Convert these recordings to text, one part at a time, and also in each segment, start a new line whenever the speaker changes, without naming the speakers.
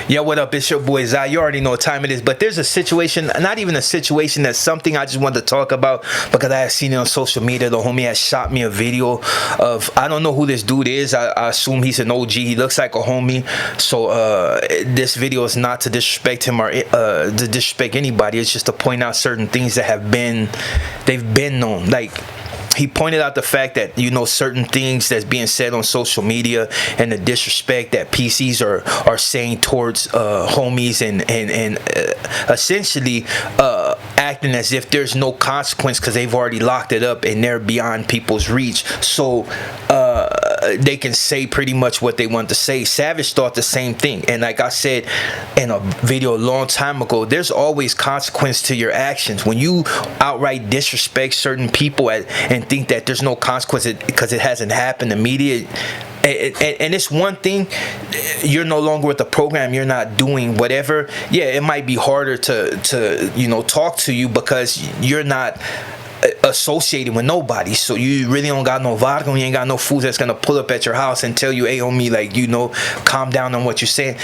Yo, what up? It's your boy Zai. You already know what time it is, but there's a situation, not even a situation, that's something I just wanted to talk about because I had seen it on social media. The homie had shot me a video of, I don't know who this dude is. I assume he's an OG. He looks like a homie. So this video is not to disrespect him or to disrespect anybody. It's just to point out certain things that they've been known. Like, he pointed out the fact that, you know, certain things that's being said on social media and the disrespect that PCs are saying towards homies and essentially acting as if there's no consequence because they've already locked it up and they're beyond people's reach. So they can say pretty much what they want to say. Savage thought the same thing, and like I said in a video a long time ago, there's always consequence to your actions. When you outright disrespect certain people and think that there's no consequence because it hasn't happened immediate, and it's one thing, you're no longer with the program, you're not doing whatever. Yeah, it might be harder to you know, talk to you because you're not associated with nobody, so you really don't got no vodka, you ain't got no food that's gonna pull up at your house and tell you, hey homie, like, you know, calm down on what you're saying.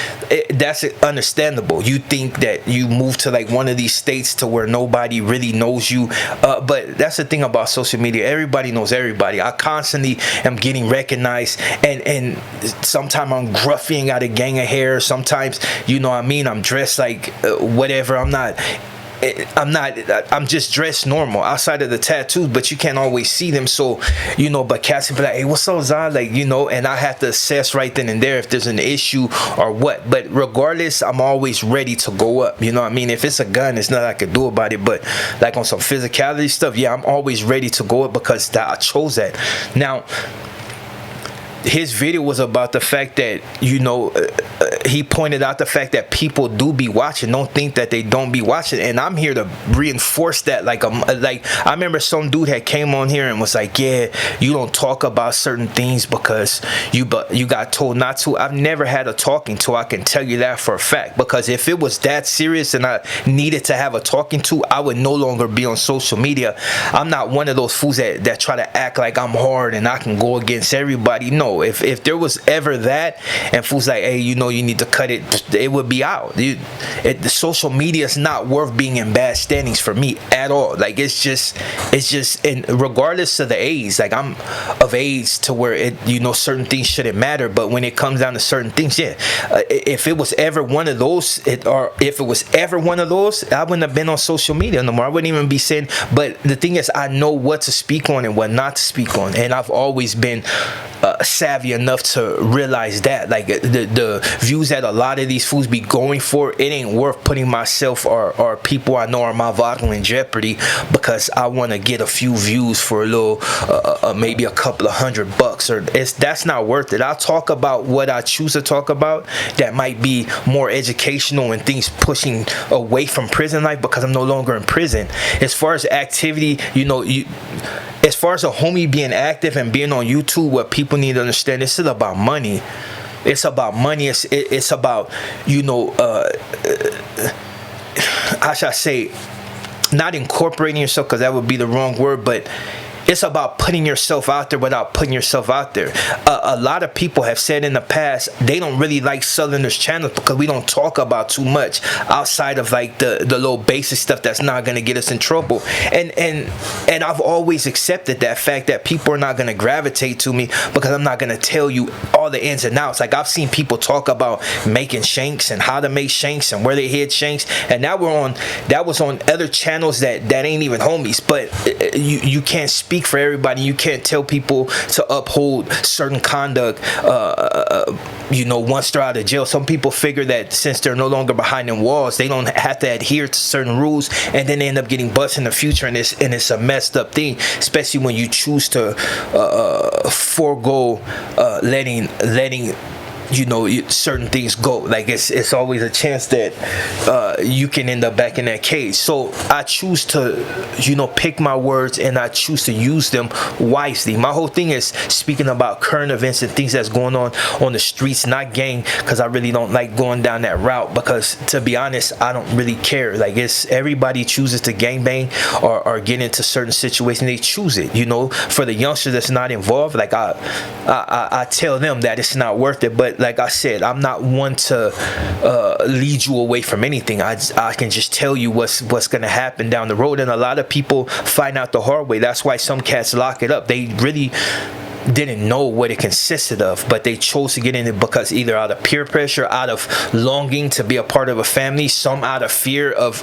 That's understandable. You think that you moved to like one of these states to where nobody really knows you, but that's the thing about social media. Everybody knows everybody. I constantly am getting recognized, and sometimes I'm gruffy and got a gang of hair. Sometimes, you know what I mean, I'm dressed like whatever. I'm just dressed normal outside of the tattoos, but you can't always see them. So, you know, but cats can be like, hey, what's up, Zai? Like, you know, and I have to assess right then and there if there's an issue or what. But regardless, I'm always ready to go up. You know what I mean? If it's a gun, it's nothing I could do about it. But like on some physicality stuff, yeah, I'm always ready to go up because I chose that. Now, his video was about the fact that, you know, he pointed out the fact that people do be watching. Don't think that they don't be watching, and I'm here to reinforce that. Like I remember some dude had came on here and was like, yeah, you don't talk about certain things because you got told not to. I've never had a talking to. I can tell you that for a fact, because if it was that serious and I needed to have a talking to, I would no longer be on social media. I'm not one of those fools that try to act like I'm hard and I can go against everybody. No, if there was ever that and fools like, hey, you know, you need to cut it would be out. The social media is not worth being in bad standings for me at all. Like, it's just, and regardless of the age, like, I'm of age to where you know, certain things shouldn't matter, but when it comes down to certain things, yeah, if it was ever one of those, I wouldn't have been on social media no more. I wouldn't even be saying. But the thing is, I know what to speak on and what not to speak on, and I've always been savvy enough to realize that, like, the views that a lot of these fools be going for, it ain't worth putting myself or people I know are my vodka in jeopardy because I want to get a few views for a little maybe a couple of $100, or that's not worth it. I'll talk about what I choose to talk about that might be more educational and things pushing away from prison life because I'm no longer in prison. As far as activity, you know, as far as a homie being active and being on YouTube, what people need to understand, this is about money. It's about money. It's about, you know, how should I say, not incorporating yourself, because that would be the wrong word, but it's about putting yourself out there without putting yourself out there. A lot of people have said in the past they don't really like Southerners channels because we don't talk about too much outside of like the little basic stuff that's not going to get us in trouble. And I've always accepted that fact that people are not going to gravitate to me because I'm not going to tell you all the ins and outs. Like, I've seen people talk about making shanks and how to make shanks and where they hid shanks, and that was on other channels that ain't even homies. But you can't speak for everybody. You can't tell people to uphold certain conduct, you know, once they're out of jail. Some people figure that since they're no longer behind them walls, they don't have to adhere to certain rules, and then they end up getting busted in the future, and it's a messed up thing, especially when you choose to forego letting you know, certain things go. Like, it's always a chance that you can end up back in that cage. So I choose to, you know, pick my words, and I choose to use them wisely. My whole thing is speaking about current events and things that's going on the streets, not gang, because I really don't like going down that route, because to be honest, I don't really care. Like, it's everybody chooses to gangbang or get into certain situations. They choose it, you know. For the youngster that's not involved, like, I tell them that it's not worth it. But but like I said, I'm not one to lead you away from anything. I can just tell you what's gonna happen down the road, and a lot of people find out the hard way. That's why some cats lock it up. They really didn't know what it consisted of, but they chose to get in it because either out of peer pressure, out of longing to be a part of a family, some out of fear of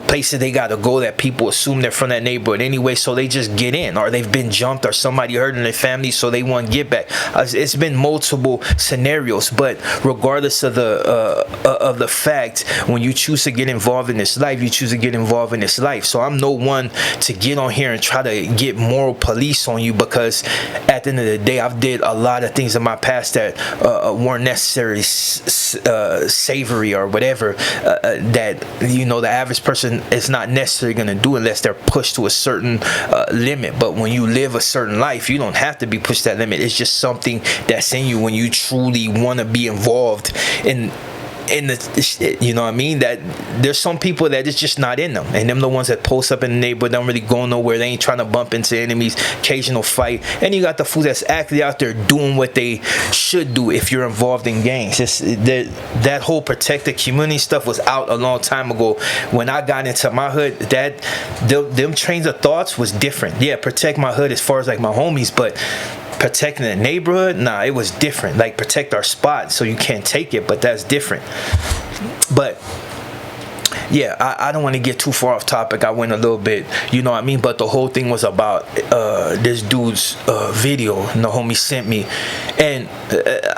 places they gotta go that people assume they're from that neighborhood anyway, so they just get in, or they've been jumped, or somebody hurt in their family, so they want to get back. It's been multiple scenarios, but regardless of the fact, when you choose to get involved in this life, you choose to get involved in this life. So I'm no one to get on here and try to get moral police on you, because at the end of the day, I've did a lot of things in my past that weren't necessarily savory or whatever, that the average person is not necessarily going to do unless they're pushed to a certain limit. But when you live a certain life, you don't have to be pushed to that limit. It's just something that's in you when you truly want to be involved in the, you know what I mean, that there's some people that it's just not in them, and them the ones that post up in the neighborhood, don't really go nowhere, they ain't trying to bump into enemies, occasional fight. And you got the fools that's actually out there doing what they should do if you're involved in gangs. That whole protect the community stuff was out a long time ago. When I got into my hood, them trains of thoughts was different. Yeah, protect my hood as far as like my homies, but protecting the neighborhood, nah, it was different. Like protect our spot so you can't take it, but that's different. But yeah, I don't want to get too far off topic. I went a little bit, you know what I mean? But the whole thing was about this dude's video, and the homie sent me. And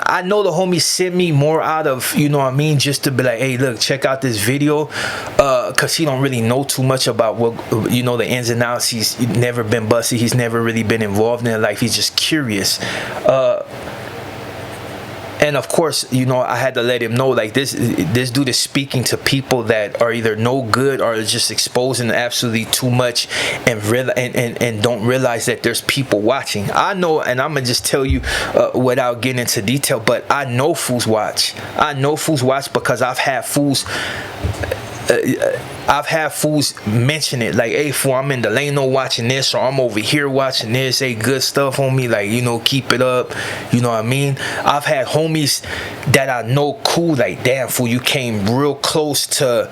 I know the homie sent me more out of, you know what I mean, just to be like, hey, look, check out this video. Because he don't really know too much about what, you know, the ins and outs. He's never been busted. He's never really been involved in life. He's just curious. And of course, you know, I had to let him know, like, this dude is speaking to people that are either no good or just exposing absolutely too much, and don't realize that there's people watching. I know, and I'm gonna just tell you without getting into detail, but I know fools watch. I know fools watch because I've had fools mention it, like, hey, fool, I'm in Delano watching this, or I'm over here watching this. Hey, good stuff on me, like, you know, keep it up, you know what I mean? I've had homies that I know cool, like, damn, fool, you came real close to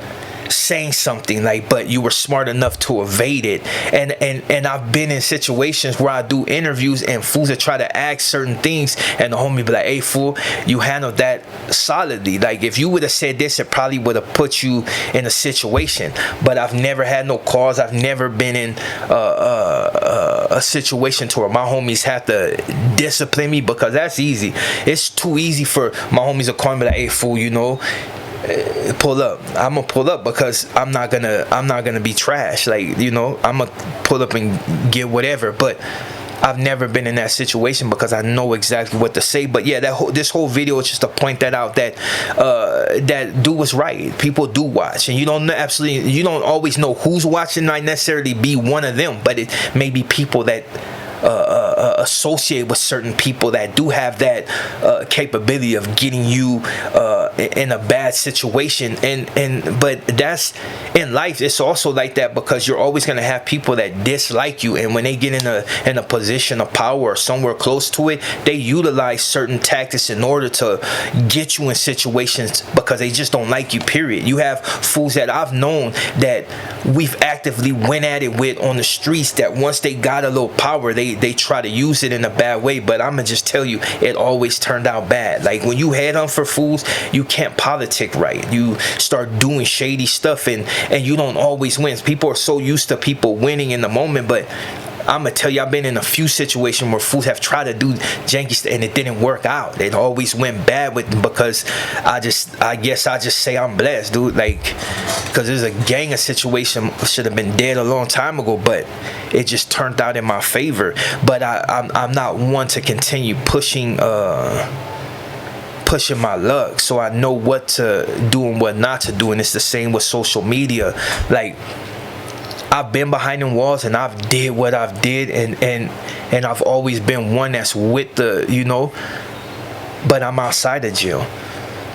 saying something, like, but you were smart enough to evade it. And I've been in situations where I do interviews and fools that try to ask certain things, and the homie be like, hey, fool, you handled that solidly. Like, if you would have said this, it probably would have put you in a situation. But I've never had no cause. I've never been in a situation to where my homies have to discipline me, because that's easy. It's too easy for my homies to call me like, hey, fool, you know, pull up. I'm gonna pull up because I'm not gonna be trash. Like, you know, I'm gonna pull up and get whatever. But I've never been in that situation because I know exactly what to say. But yeah, this whole video is just to point that out, that that dude was right. People do watch, and you don't always know who's watching. Not necessarily be one of them, but it may be people that associate with certain people that do have that capability of getting you in a bad situation. But that's in life. It's also like that, because you're always going to have people that dislike you, and when they get in a position of power or somewhere close to it, they utilize certain tactics in order to get you in situations because they just don't like you, period. You have fools that I've known that we've actively went at it with on the streets, that once they got a little power, they try to use it in a bad way. But I'm gonna just tell you, it always turned out bad. Like, when you headhunt for fools, you can't politic right. You start doing shady stuff, and you don't always win. People are so used to people winning in the moment, but I'm gonna tell you, I've been in a few situations where fools have tried to do janky stuff and it didn't work out. It always went bad with them, because I guess I just say I'm blessed, dude. Like, because there's a gang of situation should have been dead a long time ago, but it just turned out in my favor. But I'm not one to continue pushing my luck, so I know what to do and what not to do. And it's the same with social media. Like, I've been behind them walls and I've did what I've did, and I've always been one that's with the, you know, but I'm outside of jail.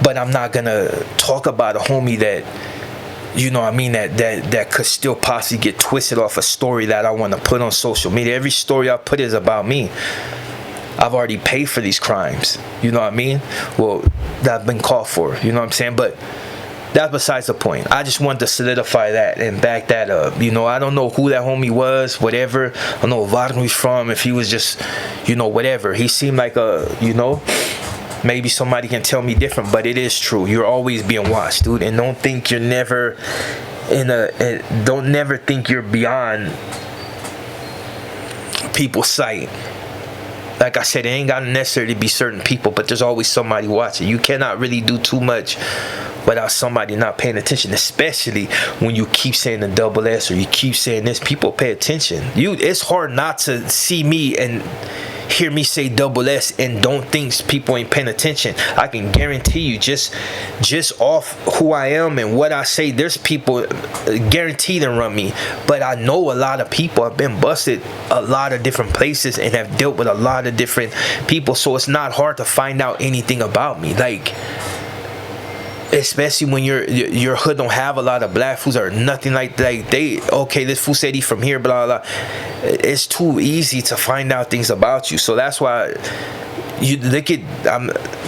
But I'm not gonna talk about a homie that, you know what I mean, that could still possibly get twisted off a story that I want to put on social media. Every story I put is about me. I've already paid for these crimes. You know what I mean? Well, that I've been caught for. You know what I'm saying? But that's besides the point. I just wanted to solidify that and back that up. You know, I don't know who that homie was, whatever. I don't know where he's from, if he was just, you know, whatever. He seemed like a, you know, maybe somebody can tell me different, but it is true. You're always being watched, dude. And don't think you're never don't never think you're beyond people's sight. Like I said, it ain't gotta necessarily be certain people, but there's always somebody watching. You cannot really do too much without somebody not paying attention, especially when you keep saying the double S or you keep saying this. People pay attention. It's hard not to see me and hear me say double S and don't think people ain't paying attention. I can guarantee you, just off who I am and what I say, there's people guaranteed to run me. But I know a lot of people. I've been busted a lot of different places and have dealt with a lot of different people, so it's not hard to find out anything about me. Like, especially when your hood don't have a lot of black fools or nothing like that. Okay, this fool said he from here, blah blah. It's too easy to find out things about you. So that's why you look at.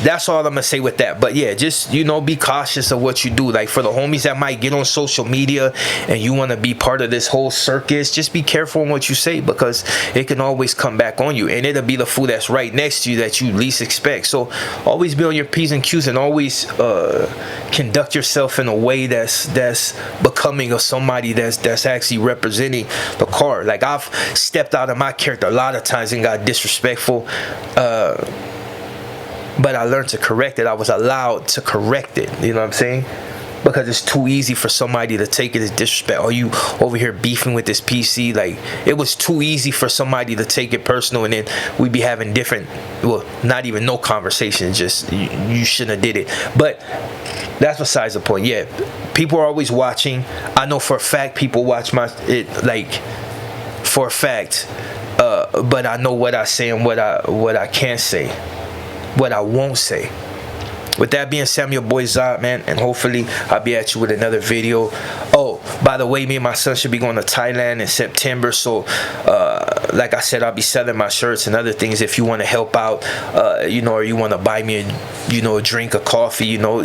That's all I'm gonna say with that. But yeah, just, you know, be cautious of what you do. Like, for the homies that might get on social media and you want to be part of this whole circus, just be careful on what you say, because it can always come back on you, and it'll be the fool that's right next to you that you least expect. So always be on your P's and Q's, and always conduct yourself in a way that's becoming of somebody that's actually representing the card. Like, I've stepped out of my character a lot of times and got disrespectful, but I learned to correct it. I was allowed to correct it. You know what I'm saying? Because it's too easy for somebody to take it as disrespect. Oh, you over here beefing with this PC? Like, it was too easy for somebody to take it personal, and then we'd be having different, well, not even no conversation. Just you shouldn't have did it. But that's besides the point. Yeah, people are always watching. I know for a fact people watch for a fact. But I know what I say and what I can't say, what I won't say. With that being said, I'm your boy Zod, man, and hopefully I'll be at you with another video. Oh, by the way, me and my son should be going to Thailand in September, so like I said, I'll be selling my shirts and other things. If you want to help out, you know, or you want to buy me a drink, a coffee, you know,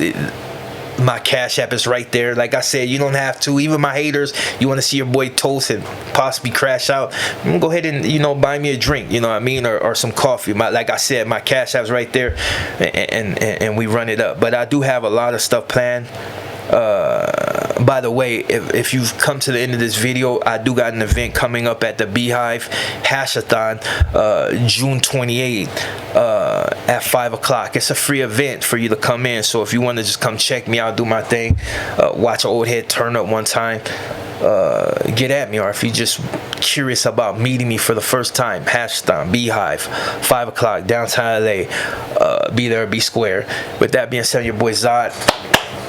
my Cash App is right there. Like I said, you don't have to. Even my haters, you want to see your boy toast and possibly crash out, go ahead and, you know, buy me a drink, you know what I mean, or some coffee. Like I said, my Cash App's right there, and we run it up. But I do have a lot of stuff planned. By the way, if you've come to the end of this video, I do got an event coming up at the Beehive Hashathon, June 28th, at 5 o'clock. It's a free event for you to come in, so if you want to just come check me out, do my thing, watch an old head turn up one time, get at me. Or if you're just curious about meeting me for the first time, Hashathon, Beehive, 5 o'clock, downtown LA. Be there, be square. With that being said, your boy Zod,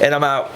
and I'm out.